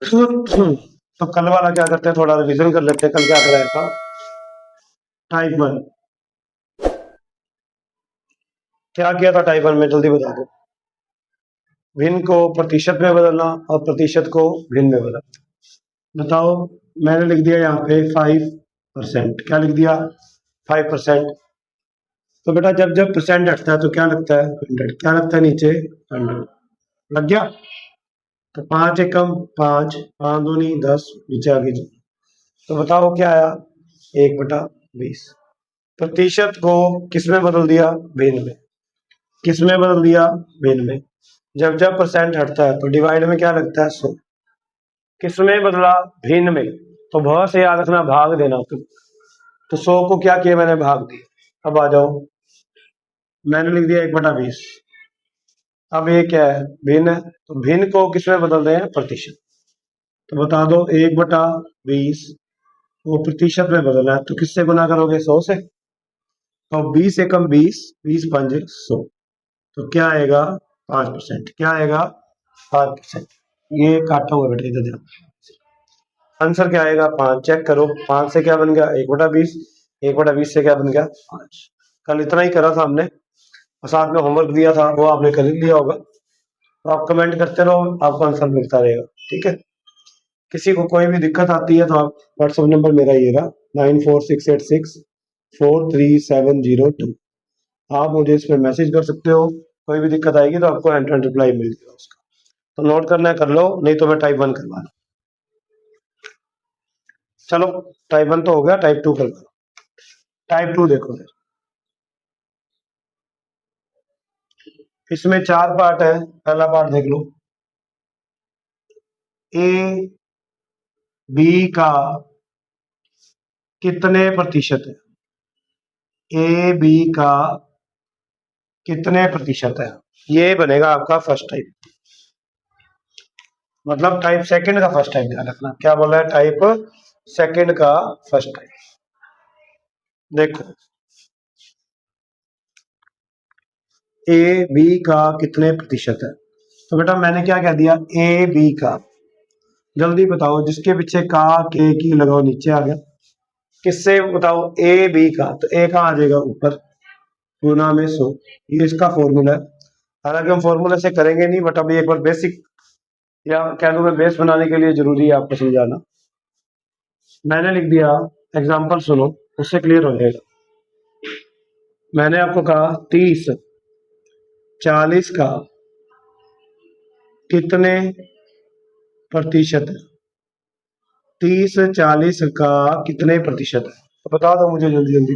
तो कल वाला क्या करते हैं, थोड़ा रिवीजन कर लेते हैं। कल क्या कराया था? Type one. क्या किया था टाइप वन में, जल्दी बता दो। भिन्न को प्रतिशत में बदलना और प्रतिशत को भिन्न में बदलना। बताओ। मैंने लिख दिया यहाँ पे 5%। क्या लिख दिया? 5%। तो बेटा जब जब परसेंट हटता है तो क्या लगता है? 100। क्या लगता है नीचे? 100। लग गया। तो 5 एकम 5, 5 दूनी 10, नीचे आ गई। तो बताओ क्या आया? 1/20। प्रतिशत को किस में बदल दिया? भिन्न में। किस में बदल दिया? भिन्न में। जब जब परसेंट हटता है तो डिवाइड में क्या लगता है? 100। किस में बदला? भिन्न में। तो बहुत से याद रखना, भाग देना तुम। तो 100 को क्या किया मैंने? भाग दिया। अब आ जाओ, मैंने लिख दिया 1/20। अब ये क्या है? भिन्न है। तो भिन्न को किस में बदल रहे हैं? प्रतिशत। तो बता दो 1/20 वो प्रतिशत में बदलना है, तो किससे गुना करोगे? 100 से। तो 20 एकम 20, 20 पंजे 100। तो क्या आएगा? 5%। क्या आएगा? 5%। ये काटा हुआ बेटा, इधर ध्यान। आंसर क्या आएगा? 5। चेक करो, 5 से क्या बन गया? 1/20। 1/20 से क्या बन गया? 5। कल इतना ही करा था हमने, और साथ में होमवर्क दिया था, वो आपने कर लिया होगा। तो आप कमेंट करते रहो, आपको आंसर मिलता रहेगा। ठीक है। किसी को कोई भी दिक्कत आती है तो आप व्हाट्सएप नंबर मेरा ये रहा, 9468643702। आप मुझे इस पर मैसेज कर सकते हो। कोई भी दिक्कत आएगी तो आपको हैंड टू हैंड रिप्लाई मिल जाएगा उसका। तो नोट करना है कर लो, नहीं तो मैं टाइप 1 करवा लूँ। चलो, टाइप 1 तो हो गया, टाइप 2 करवा। टाइप 2 देखो फिर। इसमें 4 पार्ट है। पहला पार्ट देख लो। ए बी का कितने प्रतिशत है? ए बी का कितने प्रतिशत है? ये बनेगा आपका फर्स्ट टाइप। मतलब टाइप सेकंड का फर्स्ट टाइप, ध्यान रखना क्या बोला है? टाइप सेकंड का फर्स्ट टाइप। देखो, ए बी का कितने प्रतिशत है? तो बेटा मैंने क्या कह दिया? ए बी का। जल्दी बताओ, जिसके पीछे का के की लगाओ, नीचे आ गया। किससे बताओ? ए बी का। तो ए कहाँ आ जाएगा? ऊपर, गुना में 100। ये इसका फॉर्मूला है। हालांकि हम फॉर्मूला से करेंगे नहीं, बट अभी एक बार बेसिक, या कह लूँ मैं बेस बनाने के लिए जरूरी है आपको समझाना। मैंने लिख दिया, एग्जाम्पल सुनो, उससे क्लियर हो जाएगा। मैंने आपको कहा 30 40 का कितने प्रतिशत है? 30 40 का कितने प्रतिशत है? तो बता दो मुझे जल्दी जल्दी।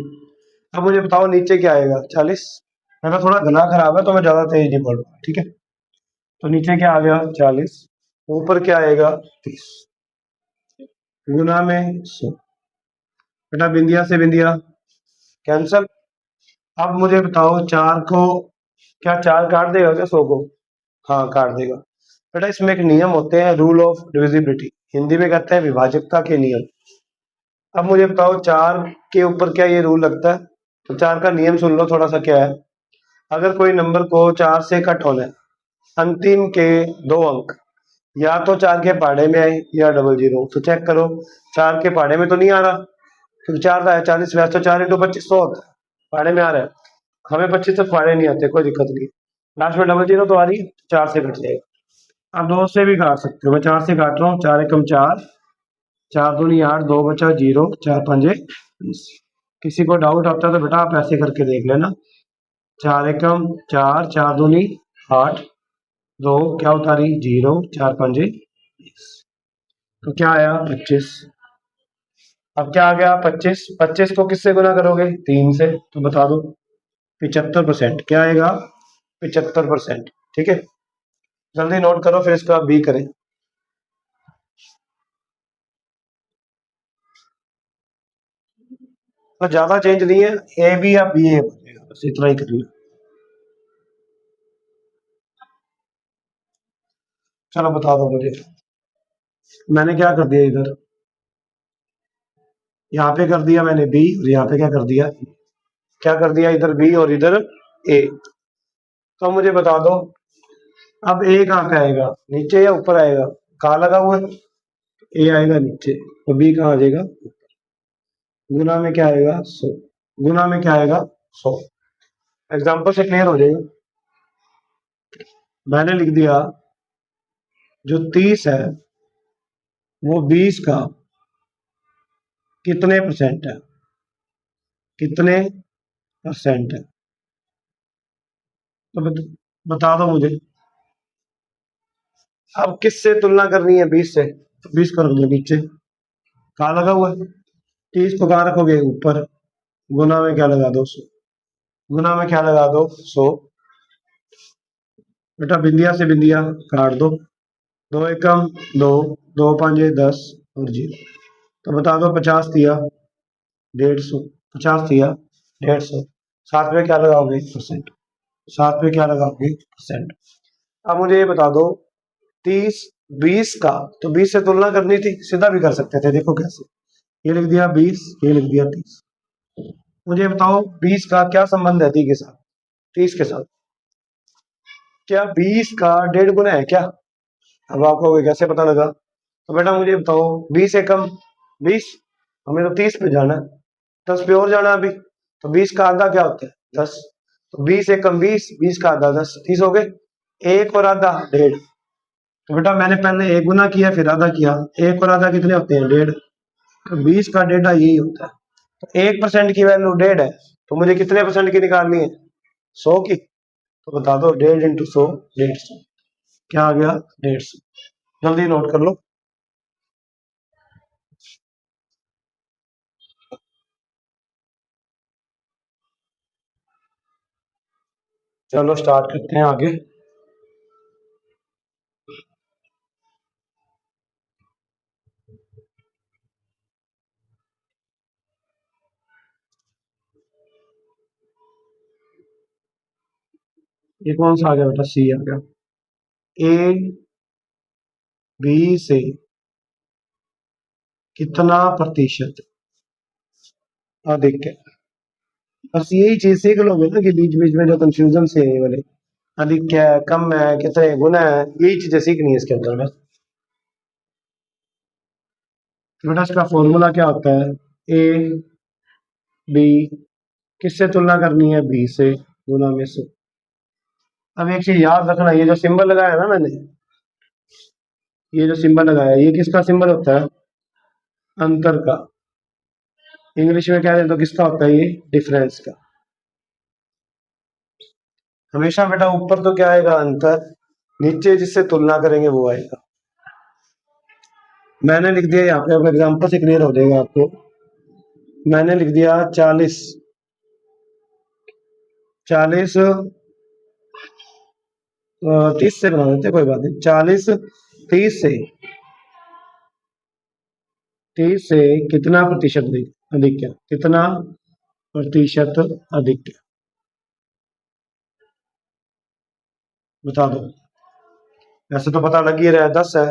अब मुझे बताओ नीचे क्या आएगा? 40। मेरा थोड़ा गला खराब है तो मैं ज्यादा तेज नहीं पढ़ूंगा, ठीक है। तो नीचे क्या आ गया? 40। ऊपर क्या आएगा? 30, गुना में 100। बेटा बिंदिया से बिंदिया कैंसल। अब मुझे बताओ 4 को, क्या 4 काट देगा क्या 100 को? हाँ काट देगा। बेटा इसमें एक नियम होते हैं, रूल ऑफ डिविजिबिलिटी, हिंदी में कहते हैं विभाजकता के नियम। अब मुझे बताओ 4 के ऊपर क्या ये रूल लगता है? तो 4 का नियम सुन लो थोड़ा सा, क्या है? अगर कोई नंबर को 4 से कट होना है, अंतिम के 2 अंक या तो 4 के पहाड़े में आए या डबल जीरो, तो चेक करो 4 के पहाड़े में तो नहीं आ रहा, क्योंकि 4 का है 40, वैसे तो 4 × 25 100 होता है, पहाड़े में आ रहा है। हमें 25 तक पहाड़े नहीं आते, कोई दिक्कत नहीं। लास्ट में डबल जीरो तो आ रही है, 4 से कट जाएगा। आप 2 से भी काट सकते हो, मैं 4 से काट रहा हूँ। 4 एकम 4, 4 दूनी 8, 2 बचा 0, 4 पंजे 20। किसी को डाउट आता है तो बेटा आप ऐसे करके देख लेना। 4 एकम 4, 4 दूनी 8, 2 क्या उतारी 0, 4 पंजे 20। तो क्या आया? 25। अब क्या आ गया? 25। 25 को किससे गुना करोगे? 3 से। तो बता दो 75%। क्या आएगा? 75%। ठीक है, जल्दी नोट करो फिर इसका बी करें। तो ज्यादा चेंज नहीं है, ए बी या बी ए बनेगा, बस इतना ही करना। चलो बता दो मुझे। मैंने क्या कर दिया इधर? यहाँ पे कर दिया मैंने बी, और यहाँ पे क्या कर दिया? क्या कर दिया? इधर बी और इधर ए। तो मुझे बता दो, अब ए कहाँ पे आएगा? नीचे या ऊपर आएगा? कहाँ लगा हुआ है? ए आएगा नीचे तो बी कहाँ आ जाएगा, गुना में क्या आएगा 100, गुना में क्या आएगा 100। एग्जाम्पल से क्लियर हो जाएगा। मैंने लिख दिया जो 30 है वो 20 का कितने परसेंट है, कितने परसेंट है, तो बता दो मुझे। अब किससे तुलना करनी है, 20 से, तो 20 को रख दो नीचे, कहाँ लगा हुआ है 30 को कहाँ रखोगे ऊपर, गुना में क्या लगा दो 100, गुना में क्या लगा दो 100। बेटा बिंदिया से बिंदिया काट दो, 2 एकम 2, 2 5 10 और 0, तो बता दो 50 दिया 150, 50 दिया 150, साथ में क्या लगाओगे परसेंट, साथ में क्या लगाओगे परसेंट। अब मुझे ये बता दो 30 20 का, तो 20 से तुलना करनी थी, सीधा भी कर सकते थे, देखो कैसे, ये लिख दिया 20, ये लिख दिया 30। मुझे बताओ 20 का क्या संबंध है 30 के साथ, 30 के साथ, क्या 20 का 1.5 गुना है क्या। अब आपको कैसे पता लगा, तो बेटा मुझे बताओ 20 एकम 20, हमें तो 30 पे जाना है, 10 पे और जाना है अभी, तो 20 का आधा क्या होता है 10, तो 20 एकम 20, 20 का आधा 10, 30 हो गए, एक और आधा 1.5, तो बेटा मैंने पहले एक गुना किया फिर आधा किया, एक और आधा कितने होते हैं 1.5, तो 20 का 1.5 यही होता है, तो 1% की वैल्यू 1.5 है, तो मुझे कितने परसेंट की निकालनी है 100 की, तो बता दो 1.5 इंटू 100 150, क्या आ गया 150, जल्दी नोट कर लो। चलो स्टार्ट करते हैं आगे। ये कौन सा आ गया बेटा, सी आ गया, ए बी से कितना प्रतिशत अधिक है, बस यही चीज सीख लोगे ना कि बीच बीच में जो कंफ्यूजन से है ये वाले, अधिक है कम है कितने गुना है, यही चीजें सीखनी है इसके अंदर बस। तो बेटा इसका फॉर्मूला क्या होता है, ए बी किससे तुलना करनी है, बी से, गुना में से। अब एक चीज याद रखना, ये जो सिंबल लगाया ना मैंने, ये जो सिंबल लगाया ये किसका सिंबल होता है, अंतर का, इंग्लिश में क्या है तो किसका होता है ये, डिफरेंस का। हमेशा बेटा ऊपर तो क्या आएगा अंतर, नीचे जिससे तुलना करेंगे वो आएगा। मैंने लिख दिया यहाँ पे, अपने एग्जाम्पल से क्लियर हो जाएगा आपको, मैंने लिख दिया 40 40 30 से बना देते कोई बात नहीं, 40 30 से, 30 से कितना प्रतिशत अधिक है, कितना प्रतिशत अधिक है, बता दो। वैसे तो पता लग ही रहा है 10 है,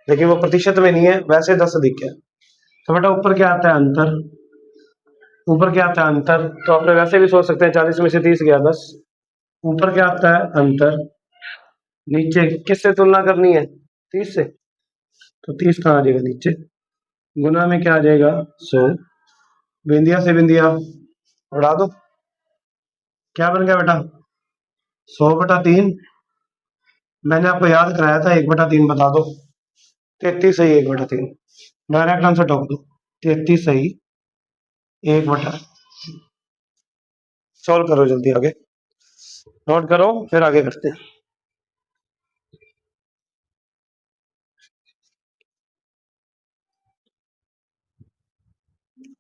लेकिन वो प्रतिशत में नहीं है, वैसे 10 अधिक है। तो बेटा ऊपर क्या आता है अंतर, ऊपर क्या आता है अंतर, तो आपने वैसे भी सोच सकते हैं 40 में से 30 गया 10, ऊपर क्या आता है अंतर, नीचे किससे तुलना करनी है 30 से, तो 30 कहाँ आ जाएगा नीचे, गुना में क्या आ जाएगा 100, बिंदिया से बिंदिया उड़ा दो, क्या बन गया बेटा 100/3, मैंने आपको याद कराया था 1/3 बता दो, 33 सही 1/3, डायरेक्ट आंसर ठोक दो, 33 सही 1/, सॉल्व करो जल्दी आगे, नोट करो फिर आगे करते हैं।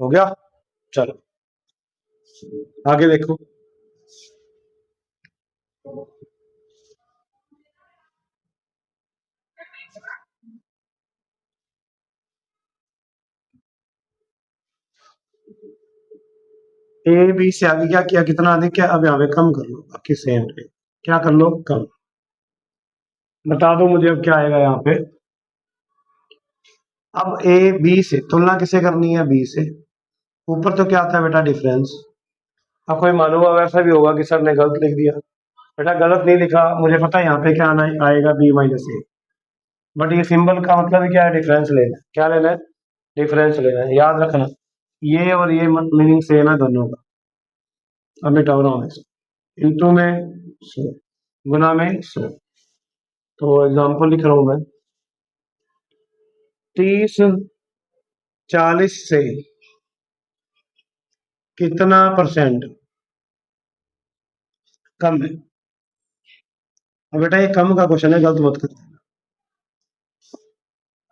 हो गया, चलो आगे देखो। ए बी से आगे क्या किया, कितना अधिक है, अब यहाँ पे कम कर लो, बाकी सेम है, क्या कर लो कम, बता दो मुझे अब क्या आएगा यहाँ पे। अब ए बी से तुलना किसे करनी है, बी से, ऊपर तो क्या आता है बेटा डिफरेंस। अब कोई मालूम हुआ वैसा भी होगा कि सर ने गलत लिख दिया, बेटा गलत नहीं लिखा, मुझे पता है यहाँ पे क्या आना आएगा, बी माइनस ए, बट ये सिंबल का मतलब क्या है, डिफरेंस लेना है। क्या लेना है? डिफरेंस लेना है। याद रखना ये और ये मीनिंग सेम है दोनों का। अब मिटाओ ना इंटू में 100 गुना में 100। तो एग्जांपल लिख रहा हूं मैं, 30 40 से कितना परसेंट कम है। अब बेटा ये कम का क्वेश्चन है, गलत मत कर।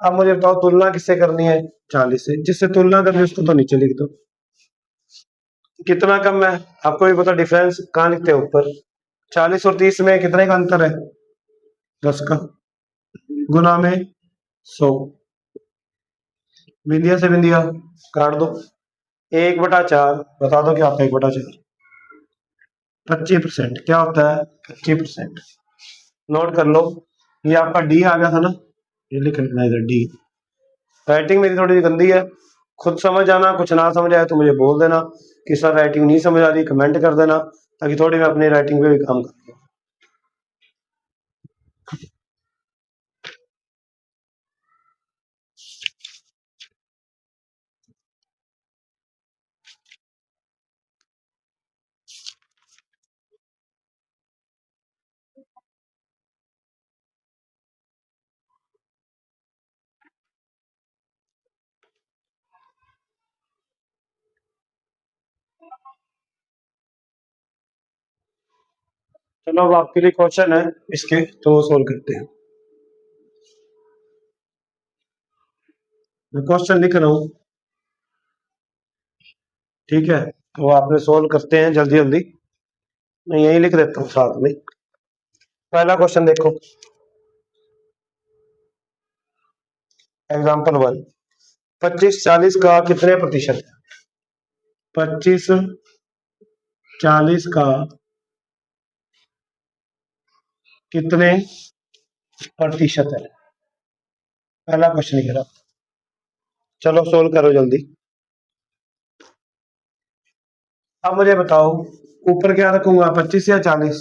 अब मुझे बताओ तुलना किससे करनी है? 40 से। जिससे तुलना करनी है उसको तो नीचे लिख दो। कितना कम है आपको भी पता, डिफरेंस कहाँ लिखते हैं? ऊपर। 40 और 30 में कितने का अंतर है? 10 का। गुना में 100। बिंदिया से बिंदिया काट दो। 1/4 बता दो क्या होता है 1/4? 25%। क्या होता है? 25%। नोट कर लो। ये आपका डी आ गया था ना, ये लिख लेना इधर डी। राइटिंग मेरी थोड़ी सी गंदी है, खुद समझ आना, कुछ ना समझ आए तो मुझे बोल देना कि सर राइटिंग नहीं समझ आ रही, कमेंट कर देना, ताकि थोड़ी मैं अपनी राइटिंग पे भी काम कर। चलो अब आपके लिए क्वेश्चन है इसके, तो सोल्व करते हैं। मैं क्वेश्चन लिख रहा हूँ, ठीक है? तो आपने सोल्व करते हैं जल्दी जल्दी। मैं यही लिख देता हूँ साथ में। पहला क्वेश्चन देखो, एग्जाम्पल 1। 25 40 का कितने प्रतिशत है? 25 40 का कितने प्रतिशत है? पहला क्वेश्चन लिख रहा। चलो सोल्व करो जल्दी। अब मुझे बताओ ऊपर क्या रखूंगा, 25 या 40?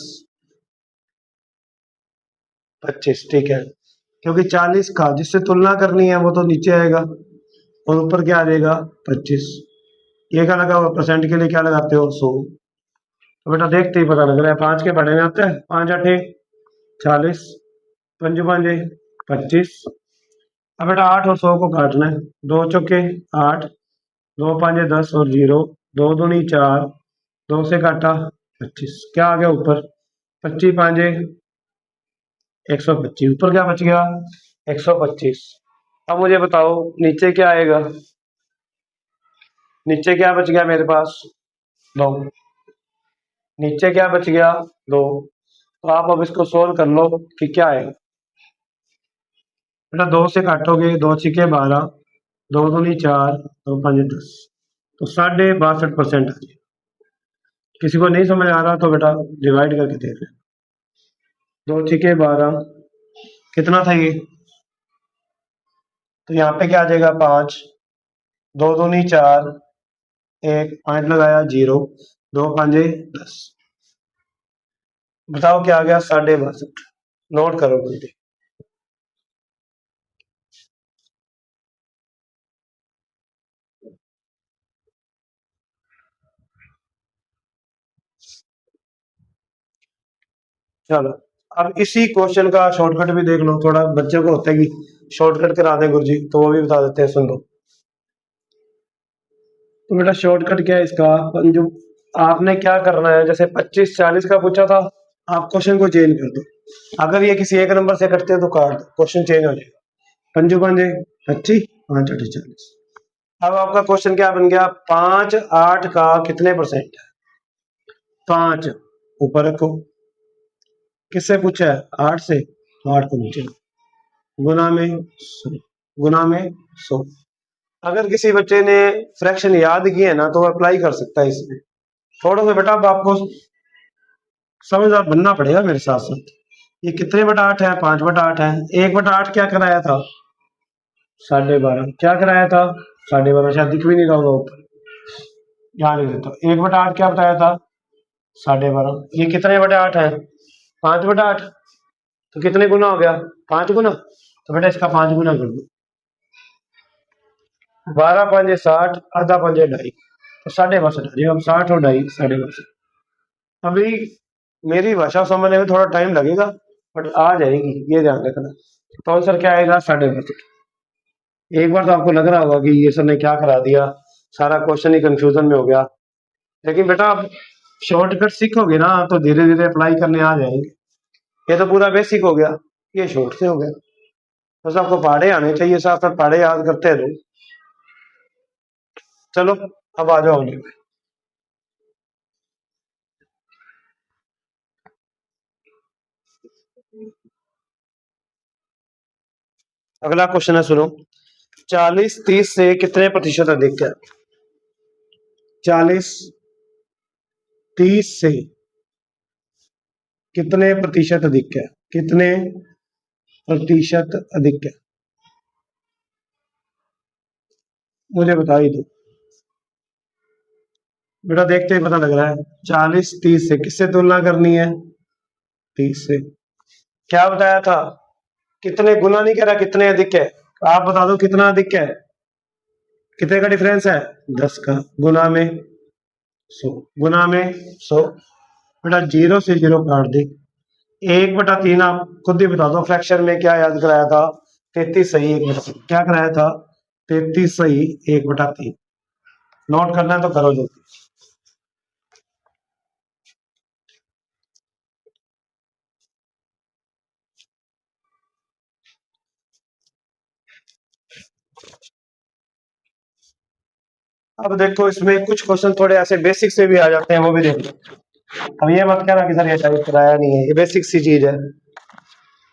25, ठीक है। क्योंकि 40 का जिससे तुलना करनी है वो तो नीचे आएगा, और ऊपर क्या आ जाएगा? 25। ये क्या लगा हुआ? परसेंट के लिए क्या लगाते हो? 100। तो बेटा देखते ही पता लग रहा है, 5 के पढ़े में आते हैं। 5 8 40, 5 5 25। अब बेटा 8 और 100 को काटना है। 2 चौके 8, 2 5 10 और 0, 2 दूनी 4, 2 से काटा 25। क्या आ गया ऊपर? 25 5 125। ऊपर क्या बच गया? 125। अब मुझे बताओ नीचे क्या आएगा? नीचे क्या बच गया मेरे पास? 2। नीचे क्या बच गया? 2। तो आप अब इसको सोल्व कर लो कि क्या आएगा। बेटा 2 से काटोगे, 2 छिके 12, 2 दूनी 4, 2 5 10, तो 62.5% आ जाएगा। किसी को नहीं समझ आ रहा तो बेटा डिवाइड करके देख लें। 2 छिके 12 कितना था ये? तो यहाँ पे क्या आ जाएगा? 5, 2 दूनी 4, 1 5 लगाया 0, 2 5 10। बताओ क्या आ गया? 62.5। नोट करो जल्दी। चलो अब इसी क्वेश्चन का शॉर्टकट भी देख लो। थोड़ा बच्चों को होता है कि शॉर्टकट करा दें गुरुजी, तो वो भी बता देते हैं, सुन लो। तो बेटा शॉर्टकट क्या है इसका? जो आपने क्या करना है, जैसे 25 40 का पूछा था, आप क्वेश्चन को चेंज कर दो। अगर ये किसी एक नंबर से करते हैं तो काट दो, क्वेश्चन चेंज हो जाएगा। 5 5 25, 5 8 40। अब आपका क्वेश्चन क्या बन गया? 5 8 का कितने परसेंट है? 5 ऊपर रखो। किससे पूछा है? 8 से, तो 8 को नीचे गुना में 100। गुना में 100। अगर किसी बच्चे ने फ्रैक्शन याद किए है ना तो अप्लाई कर सकता है इसमें। थोड़ा सा बेटा अब आपको समझदार बनना पड़ेगा मेरे साथ साथ। ये कितने बटा 8 है? 5/8 है। 1/8 क्या कराया था? 12.5। क्या कराया था? 12.5। शायद दिख भी नहीं रहा होगा ऊपर, यहाँ लिख देता हूँ। 1/8 क्या बताया था? 12.5। ये कितने बटे 8 है? 5/8। तो कितने गुना हो गया? 5 गुना। तो बेटा इसका 5 गुना कर दो। 12 5 60, आधा 5 2.5, तो 62.5। अब 60 और 2.5 62। अभी मेरी भाषा समझने में थोड़ा टाइम लगेगा, बट आ जाएगी, ये ध्यान रखना। तो आंसर क्या आएगा? 62। एक बार तो आपको लग रहा होगा कि ये सर ने क्या करा दिया, सारा क्वेश्चन ही कंफ्यूजन में हो गया। लेकिन बेटा आप शॉर्टकट सीखोगे ना तो धीरे धीरे अप्लाई करने आ जाएंगे। ये तो पूरा बेसिक हो गया, ये शॉर्ट से हो गया। बस आपको पहाड़े आने चाहिए, साथ साथ पहाड़े याद करते रहो। चलो अब आ जाओ। अगला क्वेश्चन है, सुनो। 40 30 से कितने प्रतिशत अधिक है? 40 30 से कितने प्रतिशत अधिक है? कितने प्रतिशत अधिक है? मुझे बता ही दो बेटा, देखते ही पता लग रहा है। 40 30 से किससे तुलना करनी है? 30 से। क्या बताया था? कितने गुना नहीं कह रहा, कितने अधिक है। आप बता दो कितना अधिक है, कितने का डिफरेंस है? 10 का। गुना में 100, गुना में 100। बेटा 0 से 0 काट दे। 1/3 आप खुद ही बता दो, फ्रैक्शन में क्या याद कराया था? 33 सही 1/3। क्या कराया था? 33 सही 1/3। नोट करना है तो करो जल्दी। अब देखो इसमें कुछ क्वेश्चन थोड़े ऐसे बेसिक से भी आ जाते हैं, वो भी देख लो। अब ये मत कहना कि सर ये टाइप कराया नहीं है, ये बेसिक सी चीज है।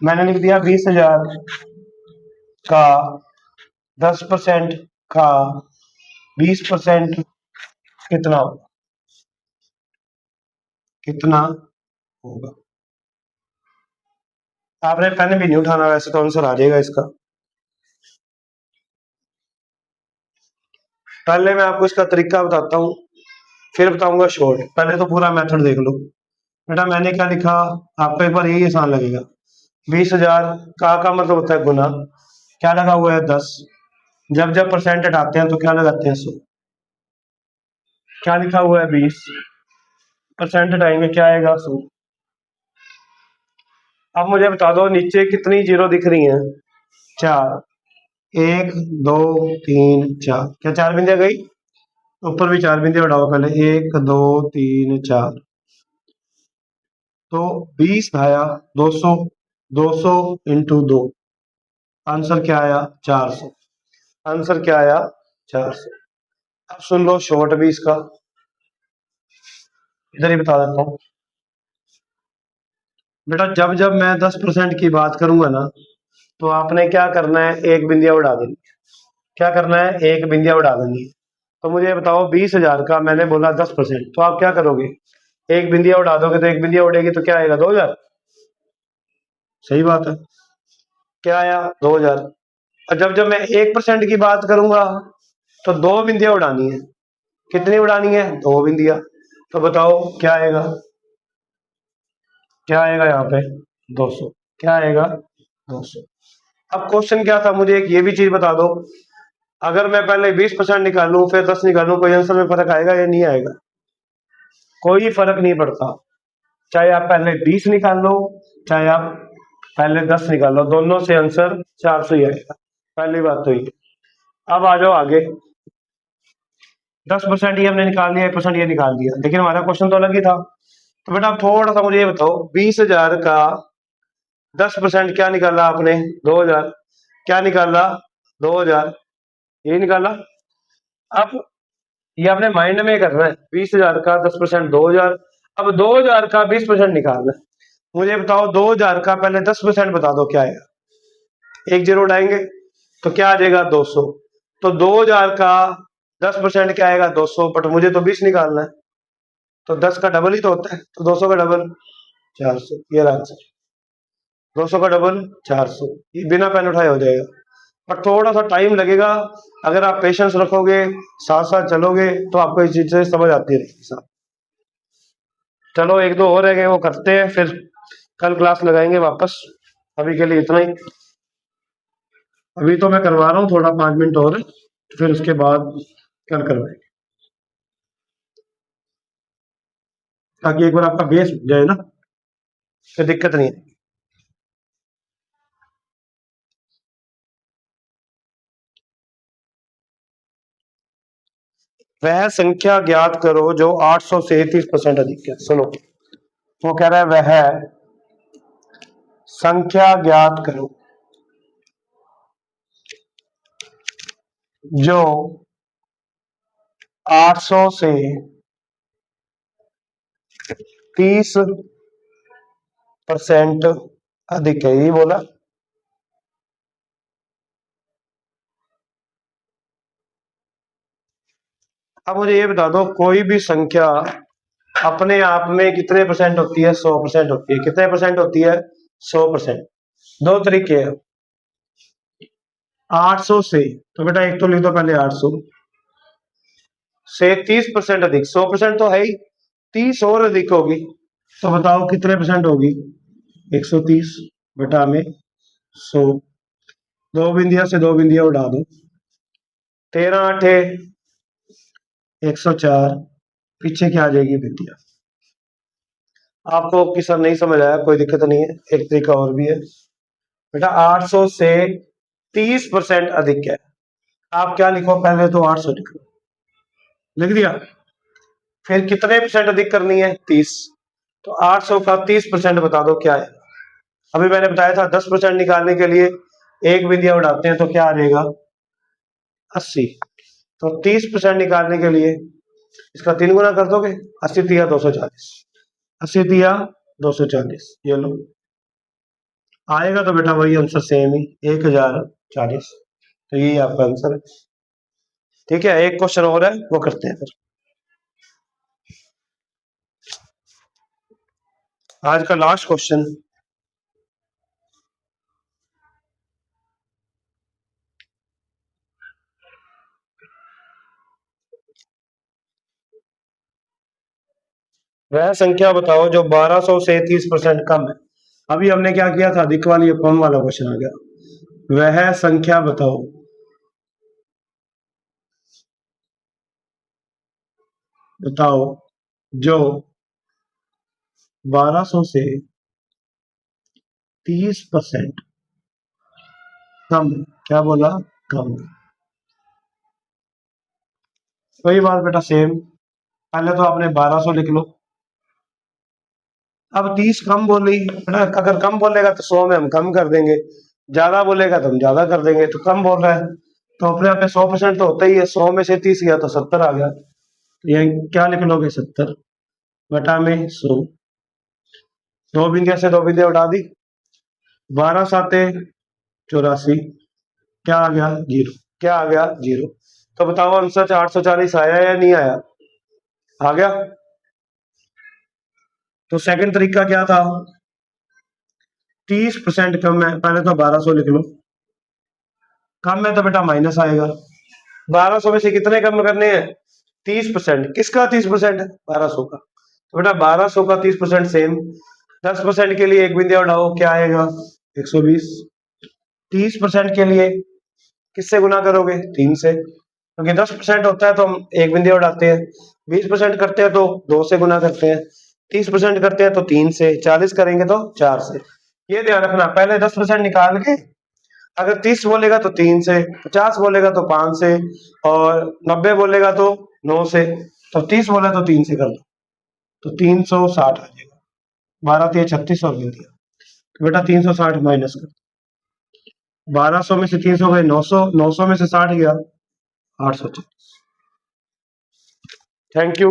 मैंने लिख दिया 20,000 का 10% का 20% कितना होगा? कितना होगा? आपने पेन भी नहीं उठाना, वैसे तो आंसर आ जाएगा इसका। पहले मैं आपको इसका तरीका बताता हूँ, फिर बताऊंगा शॉर्ट। पहले तो पूरा मेथड देख लो। बेटा मैंने क्या लिखा, आपको एक बार यही आसान लगेगा। 20,000 का मतलब होता है गुना। क्या लगा हुआ है? 10। जब जब परसेंट हटाते हैं तो क्या लगाते हैं? 100। क्या लिखा हुआ है? 20%। हटाएंगे क्या आएगा? 100। अब मुझे बता दो नीचे कितनी जीरो दिख रही हैं? 4। 1 2 3 4। क्या 4 बिंदियां गई? ऊपर भी 4 बिंदियां उठाओ पहले। 1 2 3 4। तो 20 आया 200। 200 इंटू 2। आंसर क्या आया? 400। आंसर क्या आया? 400। अब सुन लो शॉर्ट भी इसका, इधर ही बता देता हूँ। बेटा जब जब मैं 10% की बात करूंगा ना, तो आपने क्या करना है? एक बिंदिया उड़ा देनी। क्या करना है? एक बिंदिया उड़ा देनी है। तो मुझे बताओ 20,000 का मैंने बोला 10%, तो आप क्या करोगे? एक बिंदिया उड़ा दोगे, तो एक बिंदिया उड़ेगी तो क्या आएगा? 2,000। सही बात है। क्या आया? 2,000। और जब जब मैं 1% की बात करूंगा तो 2 बिंदियां उड़ानी है। कितनी उड़ानी है? 2 बिंदियां। तो बताओ क्या आएगा? क्या आएगा यहाँ पे? 200। क्या आएगा? 200। अब क्वेश्चन क्या था? मुझे एक ये भी चीज बता दो, अगर मैं पहले 20% निकालूं फिर 10 निकालूं, कोई आंसर में फर्क आएगा या नहीं आएगा? कोई फर्क नहीं पड़ता। चाहे आप पहले 20 निकाल लो, चाहे आप पहले 10 निकाल लो, दोनों से आंसर 400 ही आएगा। पहली बात तो ये। अब आ जाओ आगे। 10% ये हमने निकाल लिया, 1% ये निकाल दिया, लेकिन हमारा क्वेश्चन तो अलग ही था। तो बेटा थोड़ा सा मुझे ये बताओ, 20,000 का 10% क्या निकाला आपने? 2,000। क्या निकाला? 2,000। ये निकाला। अब ये आपने माइंड में करना है। 20,000 का 10% 2,000। अब 2,000 का 20% निकालना है। मुझे बताओ 2,000 का पहले 10% बता दो क्या आएगा? एक जीरो उड़ाएंगे तो क्या आ जाएगा? 200। तो 2,000 का 10% क्या आएगा? 200। बट मुझे तो 20 निकालना है, तो 10 का डबल ही तो होता है, तो 200 का डबल 400। ये आंसर 200 का डबल 400। ये बिना पेन उठाए हो जाएगा, पर थोड़ा सा टाइम लगेगा। अगर आप पेशेंस रखोगे, साथ साथ चलोगे, तो आपको इस चीज से समझ आती रहेगी साहब। चलो एक दो और रह गए, वो करते हैं, फिर कल क्लास लगाएंगे वापस। अभी के लिए इतना ही। अभी तो मैं करवा रहा हूँ थोड़ा 5 मिनट और, फिर उसके बाद कल करवाएंगे, ताकि एक बार आपका बेस जाए ना, फिर दिक्कत नहीं है। वह संख्या ज्ञात करो जो 800 से 30% अधिक है। सुनो, वो कह रहा है वह संख्या ज्ञात करो जो 800 से 30% अधिक है, यही बोला। अब मुझे ये बता दो, कोई भी संख्या अपने आप में कितने परसेंट होती है? 100% होती है। कितने परसेंट होती है? 100%। दो तरीके हैं। 800 से, तो बेटा एक तो लिख दो पहले, 800 से 30% अधिक, 100% तो है ही, 30 और अधिक होगी, तो बताओ कितने परसेंट होगी? 130 बटा में 100, दो बिंदिया से दो बिंदिया उड़ा दो, 13 8 104, पीछे क्या आ जाएगी बिंदिया। आपको कि सर नहीं समझ आया, कोई दिक्कत नहीं है, एक तरीका और भी है बेटा। 800 से 30% अधिक है, आप क्या लिखो? पहले तो 800 लिखो, लिख दिया। फिर कितने परसेंट अधिक करनी है? 30। तो 800 का 30% बता दो क्या है। अभी मैंने बताया था 10% निकालने के लिए एक बिंदिया उड़ाते हैं, तो क्या आ जाएगा? 80। तो 30% निकालने के लिए इसका 3 गुना कर दोगे, 80 तिया 240, 80 तिया 240, ये लो, आएगा तो बेटा वही आंसर सेम ही, 1040। तो यही आपका आंसर है। ठीक है, एक क्वेश्चन और है, वो करते हैं फिर। आज का लास्ट क्वेश्चन, वह संख्या बताओ जो 1200 से 30% कम है। अभी हमने क्या किया था? अधिक वाली कम वाला क्वेश्चन आ गया। वह संख्या बताओ जो 1200 से 30% कम। क्या बोला? कम। वही बात बेटा, सेम। पहले तो आपने 1200 लिख लो, अब 30 कम बोली बेटा, अगर कम बोलेगा तो 100 में हम कम कर देंगे, ज्यादा बोलेगा तो हम ज्यादा कर देंगे। तो कम बोल रहा है तो अपने आप 100% तो होता ही है, 100 में से 30 गया तो 70 आ गया। ये क्या लिख लोगे? 70 बटा में 100, दो बिंदिया से दो बिंदिया उठा दी, 12 साते 84, क्या आ गया? 0। क्या आ गया? 0। तो बताओ आंसर 840 आया या नहीं आया? आ गया। तो सेकंड तरीका क्या था? 30% कम है, पहले तो 1200 लिख लो, कम है तो बेटा माइनस आएगा। 1200 में से कितने कम करने हैं? 30%। किसका 30%? 1200 का। तो बेटा 1200 का 30% सेम, 10% के लिए एक बिंदिया उठाओ, क्या आएगा? 120। 30% के लिए किससे गुना करोगे? 3 से, क्योंकि 10% होता है तो हम एक बिंदिया उड़ाते हैं, 20% करते हैं तो 2 से गुना करते हैं, 30% करते हैं तो 3 से, 40 करेंगे तो 4 से। ये ध्यान रखना, पहले 10% निकाल के अगर 30 बोलेगा तो 3 से, 50 बोलेगा तो 5 से, और 90 बोलेगा तो 9 से। तो 30 बोला तो 3 से कर दो, तो 360 आ जाएगा। 12 3 36 और मिल दिया, तो बेटा 360 माइनस कर, 1200 में से 300 गए 900, 900 में से 60 गया 840। Thank you.